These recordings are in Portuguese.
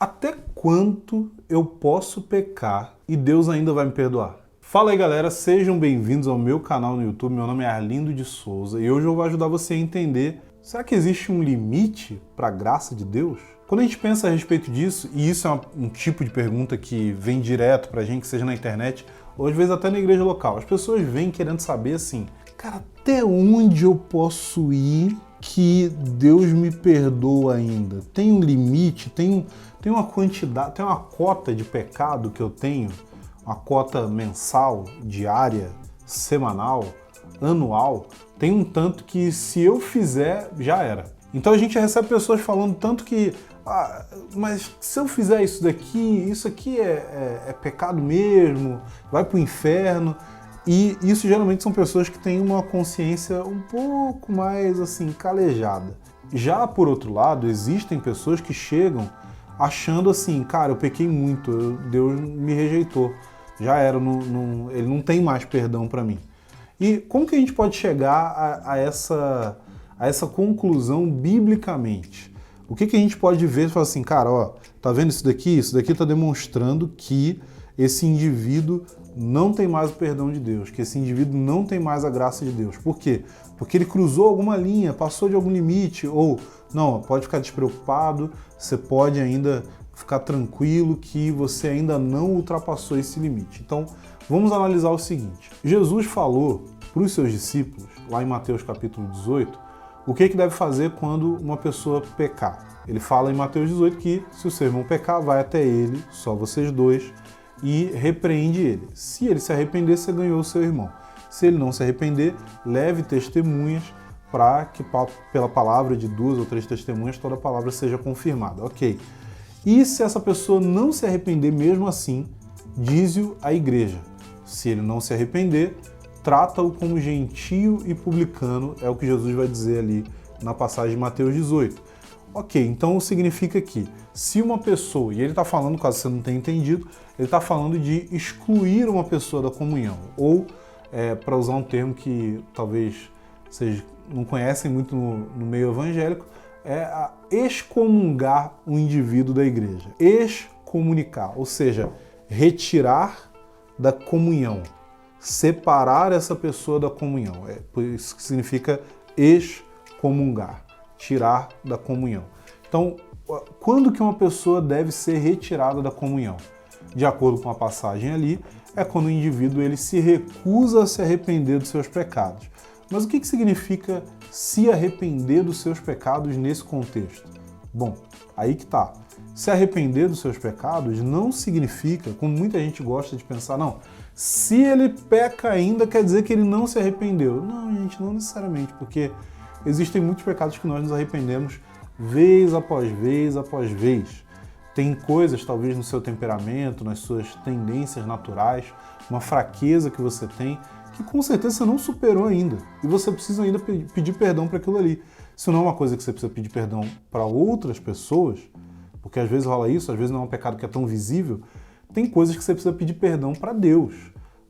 Até quanto eu posso pecar e Deus ainda vai me perdoar? Fala aí galera, sejam bem-vindos ao meu canal no YouTube. Meu nome é Arlindo de Souza e hoje eu vou ajudar você a entender: será que existe um limite para a graça de Deus? Quando a gente pensa a respeito disso, e isso é um tipo de pergunta que vem direto pra gente, seja na internet ou às vezes até na igreja local, as pessoas vêm querendo saber assim: cara, até onde eu posso ir que Deus me perdoa ainda? Tem um limite? Tem uma quantidade, tem uma cota de pecado que eu tenho? Uma cota mensal, diária, semanal, anual? Tem um tanto que se eu fizer, já era. Então a gente recebe pessoas falando tanto que mas se eu fizer isso daqui, isso aqui é pecado mesmo, vai pro inferno. E isso geralmente são pessoas que têm uma consciência um pouco mais assim, calejada. Já por outro lado, existem pessoas que chegam achando assim: cara, eu pequei muito, Deus me rejeitou, já era, ele não tem mais perdão para mim. E como que a gente pode chegar a essa conclusão biblicamente? O que a gente pode ver e falar assim: cara, ó, tá vendo isso daqui? Isso daqui tá demonstrando que esse indivíduo não tem mais o perdão de Deus, que esse indivíduo não tem mais a graça de Deus. Por quê? Porque ele cruzou alguma linha, passou de algum limite, ou não, pode ficar despreocupado, você pode ainda ficar tranquilo que você ainda não ultrapassou esse limite. Então, vamos analisar o seguinte: Jesus falou para os seus discípulos, lá em Mateus capítulo 18, o que deve fazer quando uma pessoa pecar. Ele fala em Mateus 18 que se o seu irmão pecar, vai até ele, só vocês dois, e repreende ele. Se ele se arrepender, você ganhou o seu irmão. Se ele não se arrepender, leve testemunhas para que pela palavra de 2 ou 3 testemunhas toda a palavra seja confirmada. Ok. E se essa pessoa não se arrepender mesmo assim, dize-o à igreja. Se ele não se arrepender, trata-o como gentio e publicano, é o que Jesus vai dizer ali na passagem de Mateus 18. Ok, então significa que se uma pessoa, e ele está falando, caso você não tenha entendido, ele está falando de excluir uma pessoa da comunhão, ou, para usar um termo que talvez vocês não conhecem muito no meio evangélico, é a excomungar um indivíduo da igreja. Excomunicar, ou seja, retirar da comunhão, separar essa pessoa da comunhão. É por isso que significa excomungar, tirar da comunhão. Então, quando que uma pessoa deve ser retirada da comunhão? De acordo com a passagem ali, é quando o indivíduo ele se recusa a se arrepender dos seus pecados. Mas o que significa se arrepender dos seus pecados nesse contexto? Bom, aí que tá. Se arrepender dos seus pecados não significa, como muita gente gosta de pensar, não, se ele peca ainda quer dizer que ele não se arrependeu. Não, gente, não necessariamente, porque existem muitos pecados que nós nos arrependemos vez após vez após vez. Tem coisas, talvez, no seu temperamento, nas suas tendências naturais, uma fraqueza que você tem, que com certeza você não superou ainda. E você precisa ainda pedir perdão para aquilo ali. Se não é uma coisa que você precisa pedir perdão para outras pessoas, porque às vezes rola isso, às vezes não é um pecado que é tão visível, tem coisas que você precisa pedir perdão para Deus.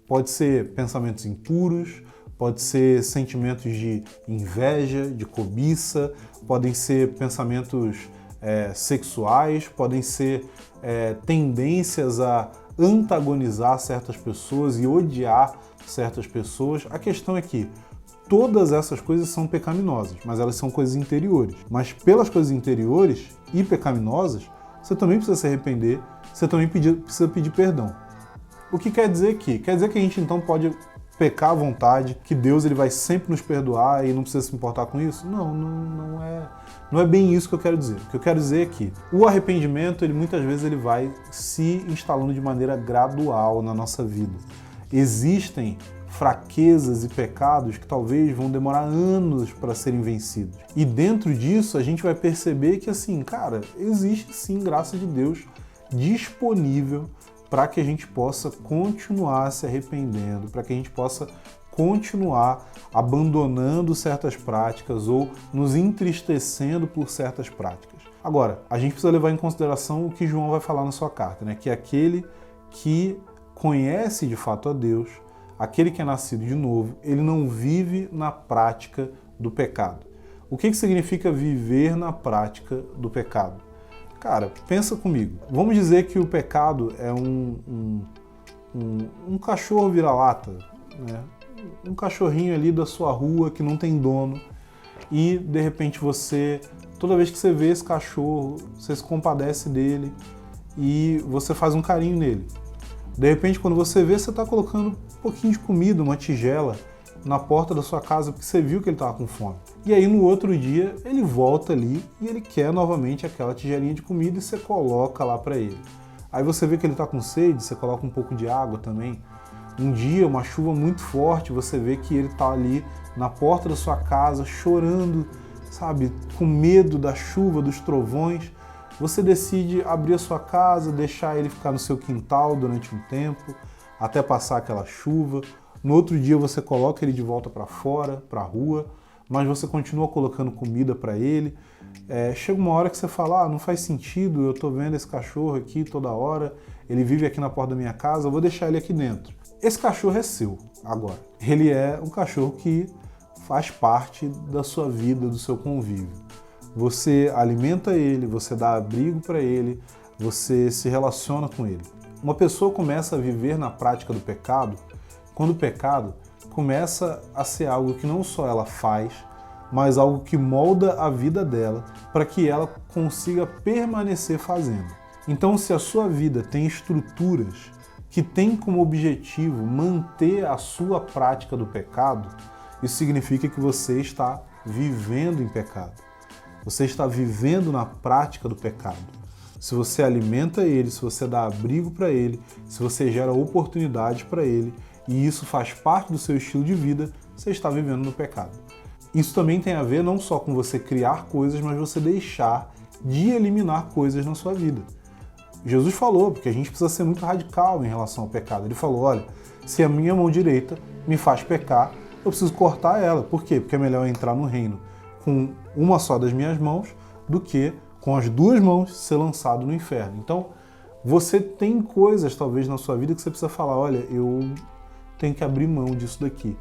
Pode ser pensamentos impuros, pode ser sentimentos de inveja, de cobiça, podem ser pensamentos sexuais, podem ser tendências a antagonizar certas pessoas e odiar certas pessoas. A questão é que todas essas coisas são pecaminosas, mas elas são coisas interiores. Mas pelas coisas interiores e pecaminosas, você também precisa se arrepender, você também precisa pedir perdão. O que quer dizer que? Quer dizer que a gente então pode pecar à vontade, que Deus ele vai sempre nos perdoar e não precisa se importar com isso? Não é bem isso que eu quero dizer. O que eu quero dizer é que o arrependimento, muitas vezes ele vai se instalando de maneira gradual na nossa vida. Existem fraquezas e pecados que talvez vão demorar anos para serem vencidos. E dentro disso a gente vai perceber que assim, cara, existe sim graça de Deus disponível para que a gente possa continuar se arrependendo, para que a gente possa continuar abandonando certas práticas ou nos entristecendo por certas práticas. Agora, a gente precisa levar em consideração o que João vai falar na sua carta, né? Que aquele que conhece de fato a Deus, aquele que é nascido de novo, ele não vive na prática do pecado. O que significa viver na prática do pecado? Cara, pensa comigo. Vamos dizer que o pecado é um cachorro vira-lata, né? Um cachorrinho ali da sua rua que não tem dono e, de repente, toda vez que você vê esse cachorro, você se compadece dele e você faz um carinho nele. De repente, quando você vê, você está colocando um pouquinho de comida, uma tigela, na porta da sua casa porque você viu que ele estava com fome. E aí no outro dia ele volta ali e ele quer novamente aquela tigelinha de comida e você coloca lá para ele. Aí você vê que ele está com sede, você coloca um pouco de água também. Um dia, uma chuva muito forte, você vê que ele está ali na porta da sua casa chorando, sabe, com medo da chuva, dos trovões. Você decide abrir a sua casa, deixar ele ficar no seu quintal durante um tempo, até passar aquela chuva. No outro dia você coloca ele de volta para fora, para a rua, mas você continua colocando comida para ele. Chega uma hora que você fala, não faz sentido, eu estou vendo esse cachorro aqui toda hora, ele vive aqui na porta da minha casa, eu vou deixar ele aqui dentro. Esse cachorro é seu agora. Ele é um cachorro que faz parte da sua vida, do seu convívio. Você alimenta ele, você dá abrigo para ele, você se relaciona com ele. Uma pessoa começa a viver na prática do pecado quando o pecado começa a ser algo que não só ela faz, mas algo que molda a vida dela para que ela consiga permanecer fazendo. Então, se a sua vida tem estruturas que têm como objetivo manter a sua prática do pecado, isso significa que você está vivendo em pecado. Você está vivendo na prática do pecado. Se você alimenta ele, se você dá abrigo para ele, se você gera oportunidade para ele, e isso faz parte do seu estilo de vida, você está vivendo no pecado. Isso também tem a ver não só com você criar coisas, mas você deixar de eliminar coisas na sua vida. Jesus falou, porque a gente precisa ser muito radical em relação ao pecado. Ele falou, olha, se a minha mão direita me faz pecar, eu preciso cortar ela. Por quê? Porque é melhor eu entrar no reino com uma só das minhas mãos do que com as duas mãos ser lançado no inferno. Então, você tem coisas talvez na sua vida que você precisa falar, olha, eu tenho que abrir mão disso daqui.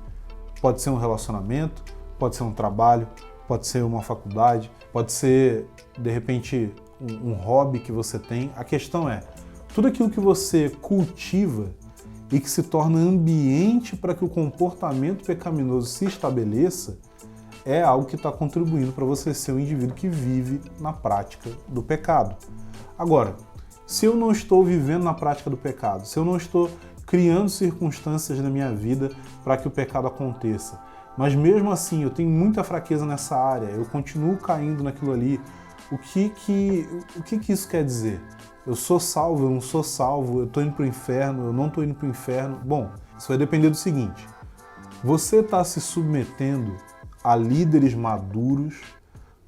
Pode ser um relacionamento, pode ser um trabalho, pode ser uma faculdade, pode ser, de repente, um hobby que você tem. A questão é, tudo aquilo que você cultiva e que se torna ambiente para que o comportamento pecaminoso se estabeleça, é algo que está contribuindo para você ser um indivíduo que vive na prática do pecado. Agora, se eu não estou vivendo na prática do pecado, se eu não estou criando circunstâncias na minha vida para que o pecado aconteça, mas mesmo assim eu tenho muita fraqueza nessa área, eu continuo caindo naquilo ali, o que isso quer dizer? Eu sou salvo, eu não sou salvo, eu estou indo para o inferno, eu não estou indo para o inferno? Bom, isso vai depender do seguinte, você está se submetendo a líderes maduros,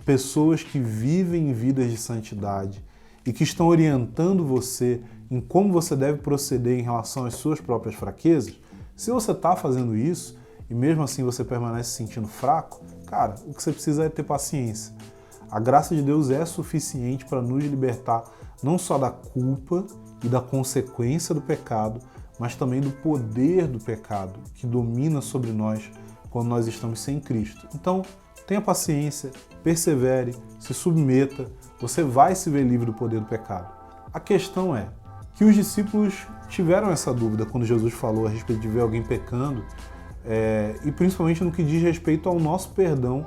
pessoas que vivem vidas de santidade e que estão orientando você em como você deve proceder em relação às suas próprias fraquezas? Se você está fazendo isso e mesmo assim você permanece se sentindo fraco, cara, o que você precisa é ter paciência. A graça de Deus é suficiente para nos libertar não só da culpa e da consequência do pecado, mas também do poder do pecado que domina sobre nós quando nós estamos sem Cristo. Então, tenha paciência, persevere, se submeta, você vai se ver livre do poder do pecado. A questão é que os discípulos tiveram essa dúvida quando Jesus falou a respeito de ver alguém pecando, e principalmente no que diz respeito ao nosso perdão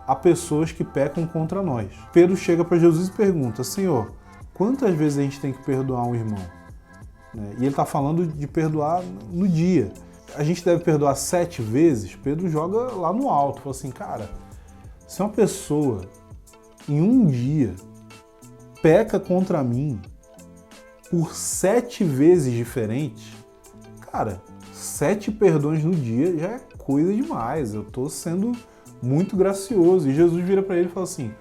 a pessoas que pecam contra nós. Pedro chega para Jesus e pergunta, Senhor, quantas vezes a gente tem que perdoar um irmão? E ele está falando de perdoar no dia. A gente deve perdoar 7 vezes? Pedro joga lá no alto, fala assim, cara, se uma pessoa em um dia peca contra mim por 7 vezes diferentes, cara, 7 perdões no dia já é coisa demais, eu tô sendo muito gracioso. E Jesus vira para ele e fala assim,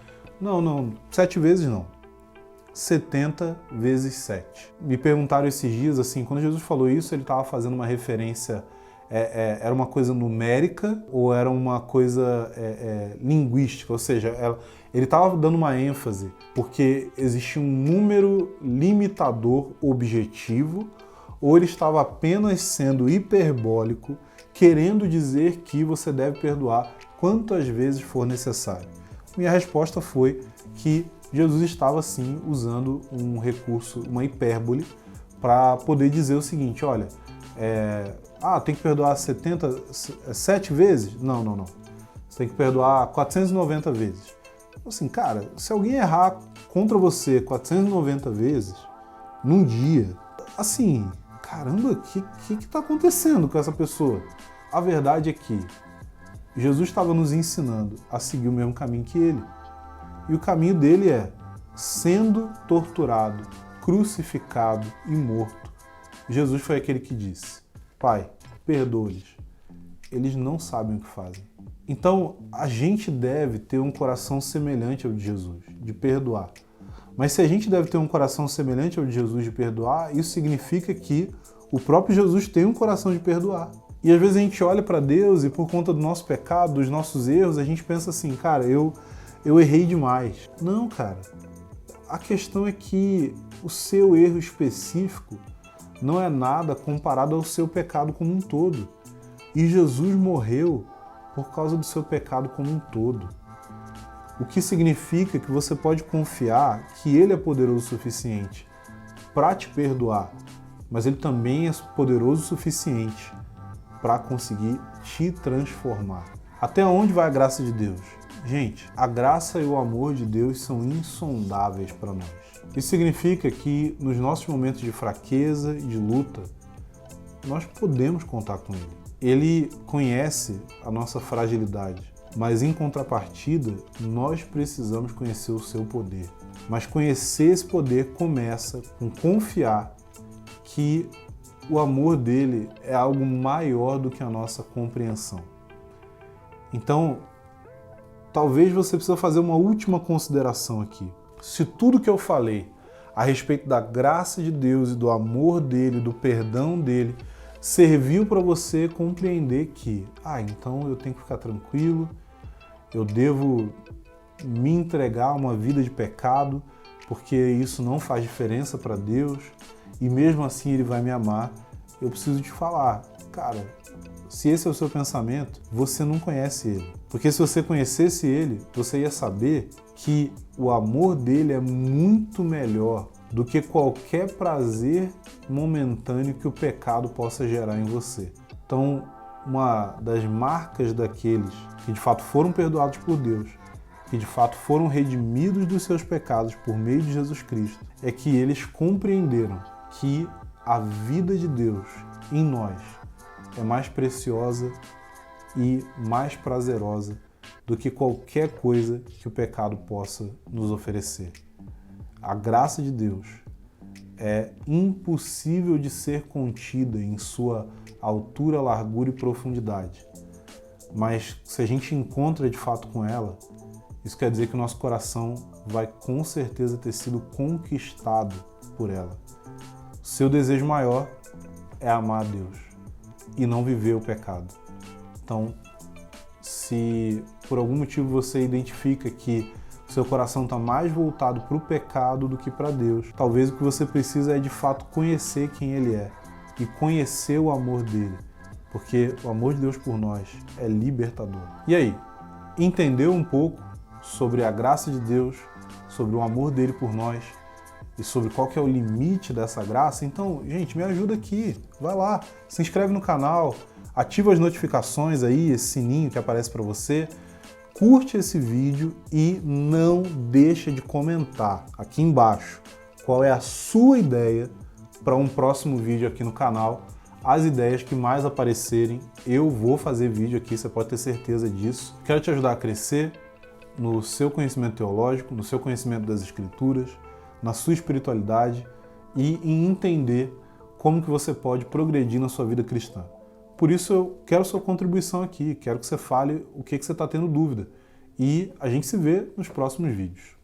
não, 7 vezes não, 70 vezes 7. Me perguntaram esses dias, assim, quando Jesus falou isso, ele estava fazendo uma referência, era uma coisa numérica ou era uma coisa linguística, ou seja, ele estava dando uma ênfase porque existia um número limitador objetivo, ou ele estava apenas sendo hiperbólico, querendo dizer que você deve perdoar quantas vezes for necessário. Minha resposta foi que Jesus estava sim usando um recurso, uma hipérbole, para poder dizer o seguinte, olha, tem que perdoar 7 vezes? Não. Você tem que perdoar 490 vezes. Assim, cara, se alguém errar contra você 490 vezes num dia, assim, caramba, o que está acontecendo com essa pessoa? A verdade é que Jesus estava nos ensinando a seguir o mesmo caminho que ele. E o caminho dele é sendo torturado, crucificado e morto. Jesus foi aquele que disse, Pai, perdoa-lhes, eles não sabem o que fazem. Então, a gente deve ter um coração semelhante ao de Jesus, de perdoar. Mas se a gente deve ter um coração semelhante ao de Jesus de perdoar, isso significa que o próprio Jesus tem um coração de perdoar. E às vezes a gente olha para Deus e por conta do nosso pecado, dos nossos erros, a gente pensa assim, cara, eu errei demais. Não, cara. A questão é que o seu erro específico não é nada comparado ao seu pecado como um todo. E Jesus morreu por causa do seu pecado como um todo. O que significa que você pode confiar que Ele é poderoso o suficiente para te perdoar, mas Ele também é poderoso o suficiente para conseguir te transformar. Até onde vai a graça de Deus? Gente, a graça e o amor de Deus são insondáveis para nós. Isso significa que nos nossos momentos de fraqueza e de luta, nós podemos contar com Ele. Ele conhece a nossa fragilidade, mas em contrapartida, nós precisamos conhecer o seu poder. Mas conhecer esse poder começa com confiar que o amor dele é algo maior do que a nossa compreensão. Então, talvez você precise fazer uma última consideração aqui. Se tudo que eu falei a respeito da graça de Deus e do amor dele, do perdão dele, serviu para você compreender que, então eu tenho que ficar tranquilo, eu devo me entregar a uma vida de pecado, porque isso não faz diferença para Deus, e mesmo assim Ele vai me amar, eu preciso te falar, cara, se esse é o seu pensamento, você não conhece Ele. Porque se você conhecesse Ele, você ia saber que o amor dele é muito melhor do que qualquer prazer momentâneo que o pecado possa gerar em você. Então, uma das marcas daqueles que de fato foram perdoados por Deus, que de fato foram redimidos dos seus pecados por meio de Jesus Cristo, é que eles compreenderam que a vida de Deus em nós é mais preciosa e mais prazerosa do que qualquer coisa que o pecado possa nos oferecer. A graça de Deus é impossível de ser contida em sua altura, largura e profundidade. Mas se a gente encontra de fato com ela, isso quer dizer que o nosso coração vai com certeza ter sido conquistado por ela. O seu desejo maior é amar a Deus e não viver o pecado. Então, se por algum motivo você identifica que o seu coração está mais voltado para o pecado do que para Deus, talvez o que você precisa é de fato conhecer quem Ele é e conhecer o amor dele, porque o amor de Deus por nós é libertador. E aí, entendeu um pouco sobre a graça de Deus, sobre o amor dele por nós e sobre qual que é o limite dessa graça? Então, gente, me ajuda aqui, vai lá, se inscreve no canal, ativa as notificações aí, esse sininho que aparece para você, curte esse vídeo e não deixa de comentar aqui embaixo qual é a sua ideia para um próximo vídeo aqui no canal. As ideias que mais aparecerem, eu vou fazer vídeo aqui, você pode ter certeza disso. Quero te ajudar a crescer no seu conhecimento teológico, no seu conhecimento das Escrituras, na sua espiritualidade e em entender como que você pode progredir na sua vida cristã. Por isso eu quero sua contribuição aqui, quero que você fale o que você está tendo dúvida. E a gente se vê nos próximos vídeos.